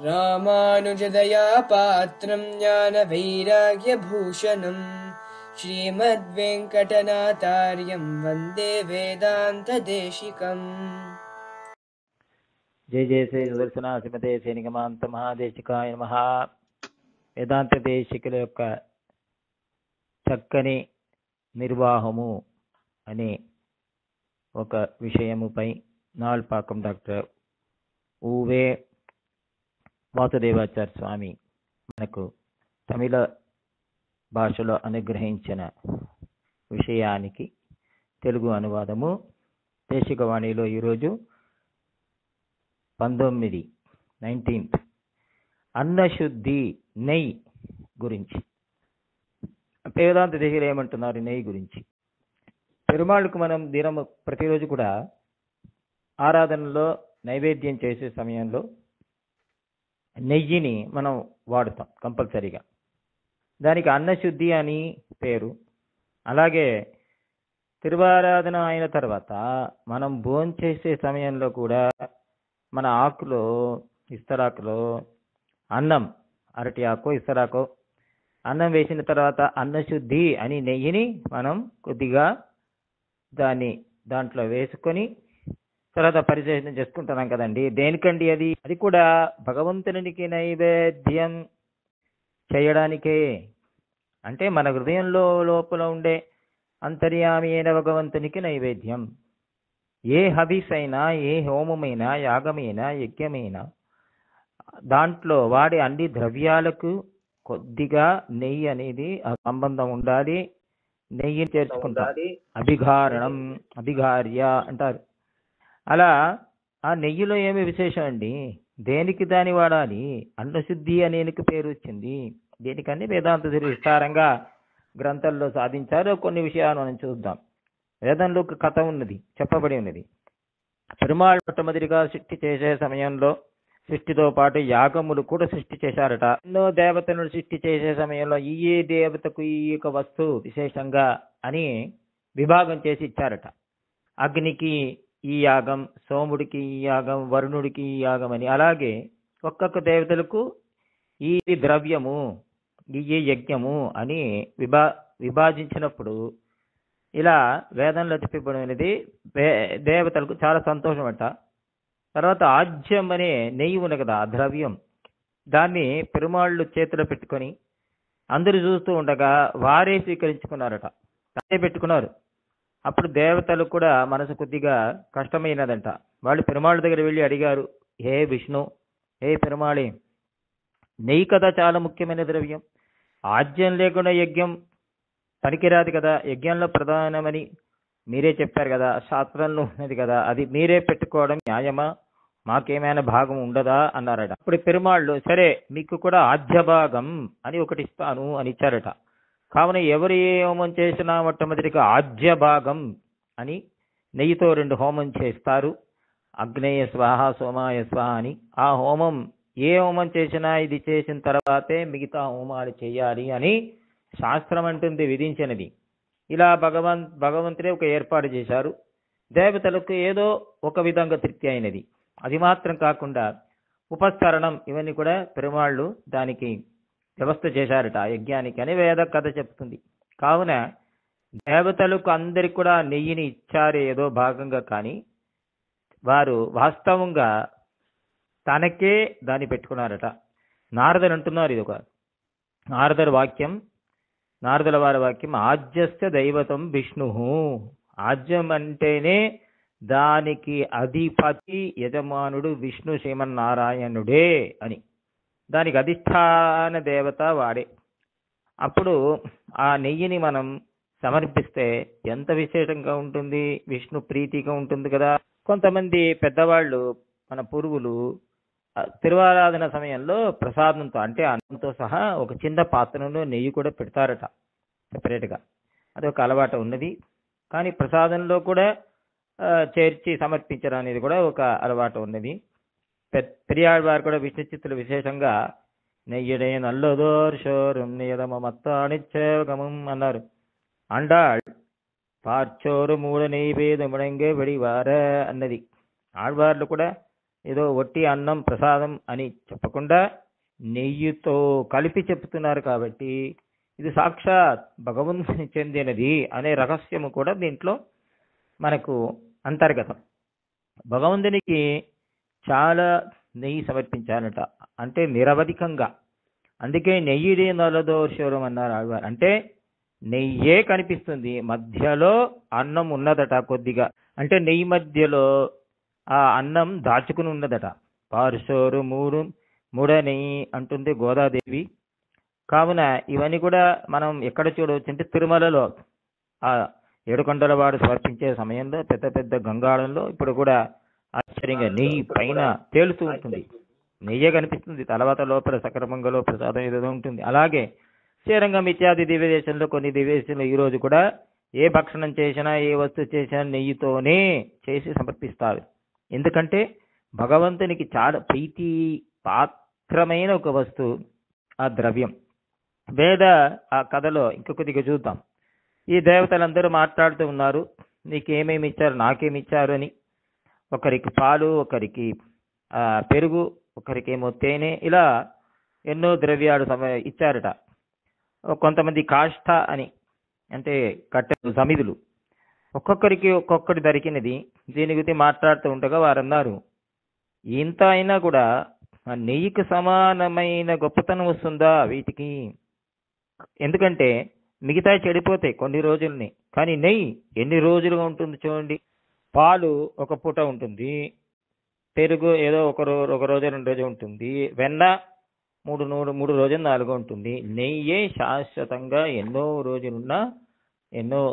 రామానుజదయా పాత్రం జ్ఞాన వైరాగ్య భూషణం శ్రీమద్వేంకటనాథార్యం వందే వేదాంత దేశికం. జయ జయ శ్రీ సుదర్శన శ్రీమతే శ్రీనిగమాంత మహాదేశికాయ నమః. వేదాంత దేశికుల యొక్క చక్కని నిర్వాహము అనే ఒక విషయముపై నాల్పాకం డాక్టర్ ఊవే వాసుదేవాచార్య స్వామి మనకు తమిళ భాషలో అనుగ్రహించిన విషయానికి తెలుగు అనువాదము దేశికవాణిలో ఈరోజు 19 అన్నశుద్ధి నెయ్యి గురించి. వేదాంత దేశికులు ఏమంటున్నారు నెయ్యి గురించి? పెరుమాళ్ళకు మనం దినము ప్రతిరోజు కూడా ఆరాధనలో నైవేద్యం చేసే సమయంలో నెయ్యిని మనం వాడుతాం కంపల్సరీగా. దానికి అన్నశుద్ధి అని పేరు. అలాగే తిరువారాధన అయిన తర్వాత మనం భోంచేసే సమయంలో కూడా మన ఆకులో ఇస్తరాకులో అన్నం, అరటి ఆకు ఇస్తరాకు అన్నం వేసిన తర్వాత అన్నశుద్ధి అని నెయ్యిని మనం కొద్దిగా దాంట్లో వేసుకొని తర్వాత పరిశోధన చేసుకుంటున్నాం కదండి. దేనికండి అది? అది కూడా భగవంతునికి నైవేద్యం చేయడానికే. అంటే మన హృదయంలో లోపల ఉండే అంతర్యామి అయిన భగవంతునికి నైవేద్యం. ఏ హవిస్ అయినా, ఏ హోమమైనా, యాగమైనా, యజ్ఞమైనా దాంట్లో వాడే అన్ని ద్రవ్యాలకు కొద్దిగా నెయ్యి అనేది సంబంధం ఉండాలి. నెయ్యి చేర్చుకుంటారు. అభిఘారణం, అభిఘార్య అంటారు. అలా ఆ నెయ్యిలో ఏమి విశేషం అండి? దేనికి దాని వాడాలి? అన్నశుద్ధి అనేనికి పేరు వచ్చింది. దేనికని వేదాంత విస్తారంగా గ్రంథాల్లో సాధించారు. కొన్ని విషయాలు మనం చూద్దాం. వేదంలో ఒక కథ ఉన్నది, చెప్పబడి ఉన్నది. పెరుమాళ్ మొట్టమొదటిగా సృష్టి చేసే సమయంలో సృష్టితో పాటు యాగములు కూడా సృష్టి చేశారట. ఎన్నో దేవతలను సృష్టి చేసే సమయంలో ఈ దేవతకు ఈ యొక్క వస్తువు విశేషంగా అని విభాగం చేసి ఇచ్చారట. అగ్నికి ఈ యాగం, సోముడికి ఈ యాగం, వరుణుడికి ఈ యాగం అని. అలాగే ఒక్కొక్క దేవతలకు ఈ ద్రవ్యము, ఈ యజ్ఞము అని విభాజించినప్పుడు ఇలా వేదంలో చెప్పబడినది. దేవతలకు చాలా సంతోషం అంట. తర్వాత ఆజ్యం అనే నెయ్యి ఉంది కదా, ఆ ద్రవ్యం, దాన్ని పెరుమాళ్ళు చేతిలో పెట్టుకొని అందరూ చూస్తూ ఉండగా వారే స్వీకరించుకున్నారట, అదే పెట్టుకున్నారు. అప్పుడు దేవతలు కూడా మనసు కొద్దిగా కష్టమైనదంట. వాళ్ళు పెరుమాళ్ళ దగ్గర వెళ్ళి అడిగారు, హే విష్ణు, హే పెరుమాళే, నెయ్యి కదా చాలా ముఖ్యమైన ద్రవ్యం, ఆజ్యం లేకుండా యజ్ఞం పనికిరాదు కదా, యజ్ఞంలో ప్రధానమని మీరే చెప్పారు కదా, శాస్త్రంలో ఉన్నది కదా, అది మీరే పెట్టుకోవడం న్యాయమా? మాకేమైనా భాగం ఉండదా అన్నారట. అప్పుడు పెరుమాళ్ళు, సరే మీకు కూడా ఆద్య భాగం అని ఒకటి ఇస్తాను అని ఇచ్చారట. కావున ఎవరు ఏ హోమం చేసినా మొట్టమొదటిగా ఆద్య భాగం అని నెయ్యితో 2 హోమం చేస్తారు. అగ్నేయ స్వాహ, సోమాయ స్వాహ అని. ఆ హోమం ఏ హోమం చేసినా ఇది చేసిన తర్వాతే మిగతా హోమాలు చేయాలి అని శాస్త్రం అంటుంది, విధించినది. ఇలా భగవంతుడే ఒక ఏర్పాటు చేశారు. దేవతలకు ఏదో ఒక విధంగా తృప్తి అయినది. అది మాత్రం కాకుండా ఉపస్తరణం ఇవన్నీ కూడా పెరుమాళ్ళు దానికి వ్యవస్థ చేశారట యజ్ఞానికి అని వేద కథ చెప్తుంది. కావున దేవతలకు అందరికి కూడా నెయ్యిని ఇచ్చారు ఏదో భాగంగా, కానీ వారు వాస్తవంగా తనకే దాన్ని పెట్టుకున్నారట. నారదులు అంటున్నారు, ఇది ఒక నారదుల వాక్యం, నారదుల వారి వాక్యం, ఆజ్యస్య దైవతం విష్ణు. ఆజ్యం అంటేనే దానికి అధిపతి యజమానుడు విష్ణు శ్రీమన్నారాయణుడే అని. దానికి అధిష్టాన దేవత వాడే. అప్పుడు ఆ నెయ్యిని మనం సమర్పిస్తే ఎంత విశేషంగా ఉంటుంది, విష్ణు ప్రీతిగా ఉంటుంది కదా. కొంతమంది పెద్దవాళ్ళు, మన పూర్వులు తిరువారాధన సమయంలో ప్రసాదంతో, అంటే అన్నంతో సహా ఒక చిన్న పాత్రలో నెయ్యి కూడా పెడతారట సెపరేట్గా. అది ఒక అలవాటు ఉన్నది. కానీ ప్రసాదంలో కూడా చేర్చి సమర్పించడం అనేది కూడా ఒక అలవాటు ఉన్నది. పెరియాళ్వారు కూడా విష్ణు చిత్తులు విశేషంగా నెయ్యడే నల్లదోర్ షోరం నియదమ మత్తానిచ్చేవగమం అన్నారు. అండాళ్ పార్చోరు మూడ నెయ్యి పేద ముడంగే వెడివార అన్నది. ఆళ్వార్లు కూడా ఏదో ఒట్టి అన్నం ప్రసాదం అని చెప్పకుండా నెయ్యితో కలిపి చెప్తున్నారు కాబట్టి ఇది సాక్షాత్ భగవంతుని చెందినది అనే రహస్యము కూడా దీంట్లో మనకు అంతర్గతం. భగవంతునికి చాలా నెయ్యి సమర్పించాలట, అంటే నిరవధికంగా. అందుకే నెయ్యిది నలదోషరం అన్నారు ఆళ్వారు. అంటే నెయ్యే కనిపిస్తుంది, మధ్యలో అన్నం ఉన్నదట కొద్దిగా. అంటే నెయ్యి మధ్యలో ఆ అన్నం దాచుకుని ఉన్నదట. పారుషోరు మూడని అంటుంది గోదాదేవి. కావున ఇవన్నీ కూడా మనం ఎక్కడ చూడవచ్చు అంటే తిరుమలలో ఆ ఏడుకొండల వాడు సమర్పించే సమయంలో పెద్ద పెద్ద గంగాళంలో ఇప్పుడు కూడా ఆశ్చర్యంగా నెయ్యి పైన తేలుతూ ఉంటుంది, నెయ్యే కనిపిస్తుంది. తర్వాత లోపల సక్రమంగా ప్రసాదం ఏదో ఉంటుంది. అలాగే శ్రీరంగం ఇత్యాది దివ్యదేశంలో కొన్ని దివ్యదేశంలో ఈ రోజు కూడా ఏ భక్షణం చేసినా ఏ వస్తువు చేసినా నెయ్యితోనే చేసి సమర్పిస్తారు. ఎందుకంటే భగవంతునికి చాలా ప్రీతి పాత్రమైన ఒక వస్తువు ఆ ద్రవ్యం. వేద ఆ కథలో ఇంకొకటిగా చూద్దాం. ఈ దేవతలందరూ మాట్లాడుతూ ఉన్నారు, నీకేమేమి ఇచ్చారు, నాకేమి ఇచ్చారు అని. ఒకరికి పాలు, ఒకరికి పెరుగు, ఒకరికేమో తేనె, ఇలా ఎన్నో ద్రవ్యాలు ఇచ్చారట. కొంతమంది కాష్ట అని అంటే కట్టెలు, సమిధులు, ఒక్కొక్కరికి ఒక్కొక్కటి దొరికినది. దీని గురించి మాట్లాడుతూ ఉండగా వారన్నారు, ఇంత అయినా కూడా ఆ నెయ్యికి సమానమైన గొప్పతనం వస్తుందా వీటికి? ఎందుకంటే మిగతా చెడిపోతాయి కొన్ని రోజుల్ని, కానీ నెయ్యి ఎన్ని రోజులుగా ఉంటుంది చూడండి. పాలు ఒక పూట ఉంటుంది, పెరుగు ఏదో ఒక రోజు 2 రోజులు ఉంటుంది, వెన్న మూడు రోజులు 4 ఉంటుంది. నెయ్యే శాశ్వతంగా ఎన్నో రోజులున్నా ఎన్నో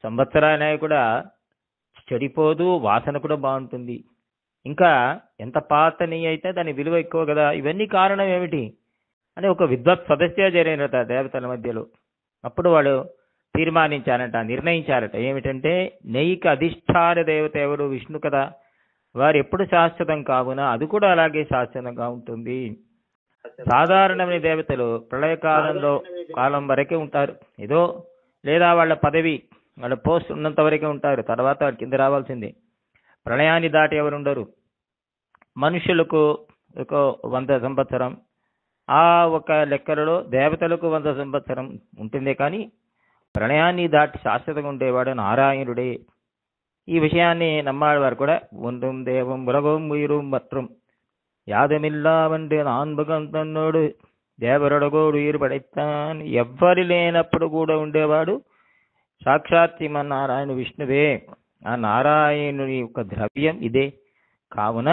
సంవత్సరాలైనా కూడా చెడిపోదు, వాసన కూడా బాగుంటుంది. ఇంకా ఎంత పాత నెయ్యి అయితే దాని విలువ ఎక్కువ కదా. ఇవన్నీ కారణం ఏమిటి అని ఒక విద్వత్ సదస్య జరిగినట దేవతల మధ్యలో. అప్పుడు వాడు తీర్మానించారట, నిర్ణయించారట ఏమిటంటే నెయ్యికి అధిష్టాన దేవత ఎవరు? విష్ణు కదా. వారు ఎప్పుడు శాశ్వతం కావున అది కూడా అలాగే శాశ్వతంగా ఉంటుంది. సాధారణమైన దేవతలు కాలం వరకే ఉంటారు, ఏదో లేదా వాళ్ళ పదవి వాళ్ళ పోస్ట్ ఉన్నంత వరకే ఉంటారు, తర్వాత వారి కింద రావాల్సిందే. ప్రళయాన్ని దాటి ఎవరు ఉండరు. మనుషులకు ఒక 100 సంవత్సరం, ఆ ఒక లెక్కలలో దేవతలకు 100 సంవత్సరం ఉంటుందే, కానీ ప్రళయాన్ని దాటి శాశ్వతంగా ఉండేవాడు నారాయణుడే. ఈ విషయాన్ని నమ్మాడవారు కూడా ఒందుం దేవం ఉలగం ఉయిரும் மற்றும் యాదమిల్లా వంటి నాన్బగంతన్నోడు దేవరొడగోడు ఈరుపడైతాన్. ఎవ్వరి లేనప్పుడు కూడా ఉండేవాడు సాక్షాత్ శ్రీమన్నారాయణ విష్ణువే. ఆ నారాయణుని యొక్క ద్రవ్యం ఇదే. కావున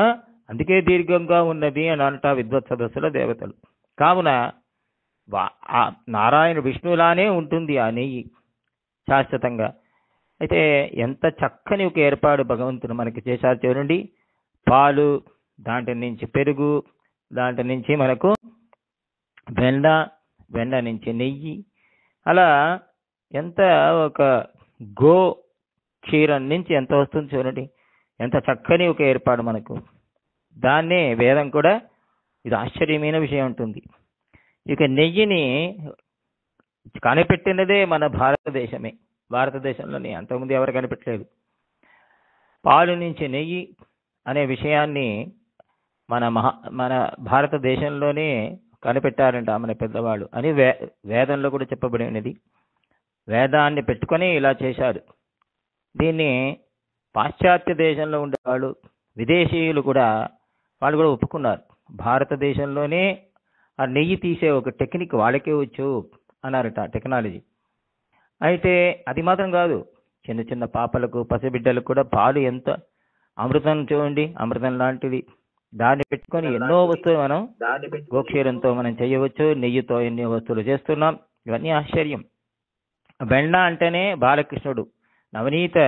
అందుకే దీర్ఘంగా ఉన్నది అని అంట విద్వత్ సదస్సుల దేవతలు. కావున ఆ నారాయణ విష్ణువులానే ఉంటుంది ఆ నెయ్యి శాశ్వతంగా. అయితే ఎంత చక్కని ఒక ఏర్పాటు భగవంతుడు మనకి చేశారు చూడండి. పాలు, దాంట్లో నుంచి పెరుగు, దాంట్లో నుంచి మనకు వెన్న నుంచి నెయ్యి, అలా ఎంత ఒక గో క్షీరం నుంచి ఎంత వస్తుంది చూడండి. ఎంత చక్కని ఒక ఏర్పాటు మనకు. దాన్నే వేదం కూడా ఇది ఆశ్చర్యమైన విషయం ఉంటుంది. ఇక నెయ్యిని కనిపెట్టినదే మన భారతదేశమే. భారతదేశంలోనే అంతకుముందు ఎవరు కనిపెట్టలేదు. పాలు నుంచి నెయ్యి అనే విషయాన్ని మన భారతదేశంలోనే కనిపెట్టారంట మన పెద్దవాళ్ళు అని వేదంలో కూడా చెప్పబడి ఉన్నది. వేదాన్ని పెట్టుకొని ఇలా చేశారు. దీన్ని పాశ్చాత్య దేశంలో ఉండేవాళ్ళు, విదేశీయులు కూడా వాళ్ళు కూడా ఒప్పుకున్నారు. భారతదేశంలోనే ఆ నెయ్యి తీసే ఒక టెక్నిక్ వాళ్ళకే వచ్చు అన్నారట, టెక్నాలజీ. అయితే అది మాత్రం కాదు, చిన్న చిన్న పాపలకు, పసిబిడ్డలకు కూడా పాలు ఎంత అమృతం చూడండి, అమృతం లాంటిది. దాన్ని పెట్టుకొని ఎన్నో వస్తువులు మనం గోక్షీరంతో మనం చేయవచ్చు. నెయ్యితో ఎన్నో వస్తువులు చేస్తున్నాం. ఇవన్నీ ఆశ్చర్యం. వెన్న అంటేనే బాలకృష్ణుడు, నవనీత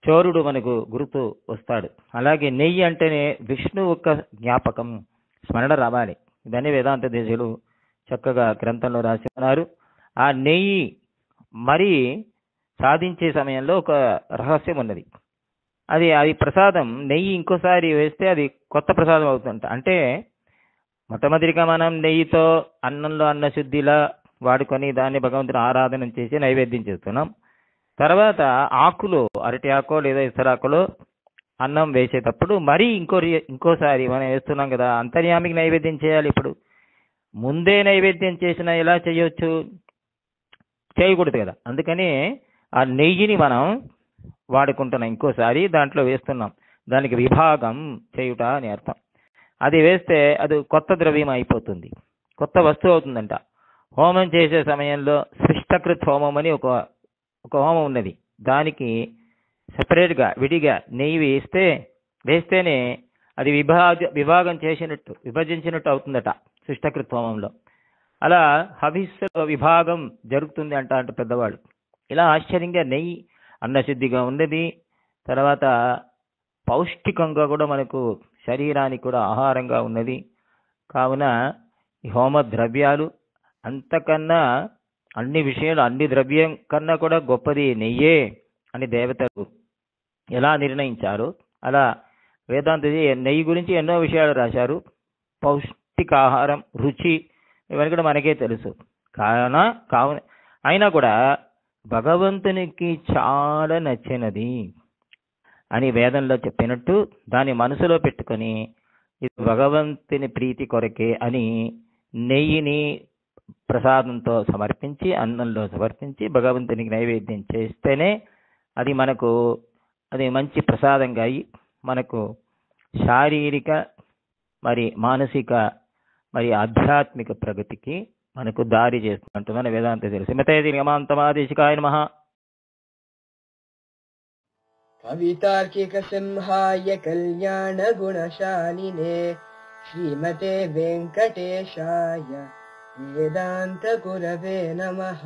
చోరుడు మనకు గుర్తు వస్తాడు. అలాగే నెయ్యి అంటేనే విష్ణు యొక్క జ్ఞాపకం, స్మరణ రావాలి. ఇదన్నీ వేదాంత దేశాలు చక్కగా గ్రంథంలో రాసి ఉన్నారు. ఆ నెయ్యి మరి సాధించే సమయంలో ఒక రహస్యం ఉన్నది. అది ప్రసాదం. నెయ్యి ఇంకోసారి వేస్తే అది కొత్త ప్రసాదం అవుతుంట. అంటే మొట్టమొదటిగా మనం నెయ్యితో అన్నంలో అన్న శుద్ధిలా వాడుకొని దాన్ని భగవంతుని ఆరాధన చేసి నైవేద్యం చేస్తున్నాం. తర్వాత ఆకులో, అరటి ఆకో లేదా ఇతరాకులో అన్నం వేసేటప్పుడు మరీ ఇంకోసారి మనం వేస్తున్నాం కదా, అంతర్యామికి నైవేద్యం చేయాలి. ఇప్పుడు ముందే నైవేద్యం చేసినా ఎలా చేయొచ్చు? చేయకూడదు కదా. అందుకని ఆ నెయ్యిని మనం వాడుకుంటున్నాం, ఇంకోసారి దాంట్లో వేస్తున్నాం. దానికి విభాగం చేయుట అని అర్థం. అది వేస్తే అది కొత్త ద్రవ్యం అయిపోతుంది, కొత్త వస్తువు అవుతుందంట. హోమం చేసే సమయంలో సృష్టకృత్ హోమం అని ఒక హోమం ఉన్నది. దానికి సపరేట్గా విడిగా నెయ్యి వేస్తేనే అది విభాగం చేసినట్టు, విభజించినట్టు అవుతుందట సృష్టకృత్ హోమంలో. అలా హవిస్సులో విభాగం జరుగుతుంది అంటే పెద్దవాళ్ళు. ఇలా ఆశ్చర్యంగా నెయ్యి అన్నశుద్ధిగా ఉన్నది, తర్వాత పౌష్టికంగా కూడా మనకు శరీరానికి కూడా ఆహారంగా ఉన్నది. కావున ఈ హోమ ద్రవ్యాలు అంతకన్నా అన్ని విషయాలు, అన్ని ద్రవ్యం కన్నా కూడా గొప్పది నెయ్యే అని దేవతలు ఎలా నిర్ణయించారు, అలా వేదాంత నెయ్యి గురించి ఎన్నో విషయాలు రాశారు. పౌష్టికాహారం, రుచి, ఇవన్నీ కూడా మనకే తెలుసు. కావున అయినా కూడా భగవంతునికి చాలా నచ్చినది అని వేదంలో చెప్పినట్టు దాన్ని మనసులో పెట్టుకొని ఇది భగవంతుని ప్రీతి కొరకే అని నెయ్యిని ప్రసాదంతో సమర్పించి, అన్నంలో సమర్పించి భగవంతునికి నైవేద్యం చేస్తేనే అది మంచి ప్రసాదంగా అయి మనకు శారీరక మరి మానసిక మరి ఆధ్యాత్మిక ప్రగతికి మనకు దారి చేస్తున్నట్టు వేదాంత తెలుసు. శ్రీమతే దిగమాంతమాదేశికాయ నమః. కవితార్కిక సింహాయ కళ్యాణ గుణశాలినే శ్రీమతే వెంకటేశాయ వేదాంత గురవే నమః.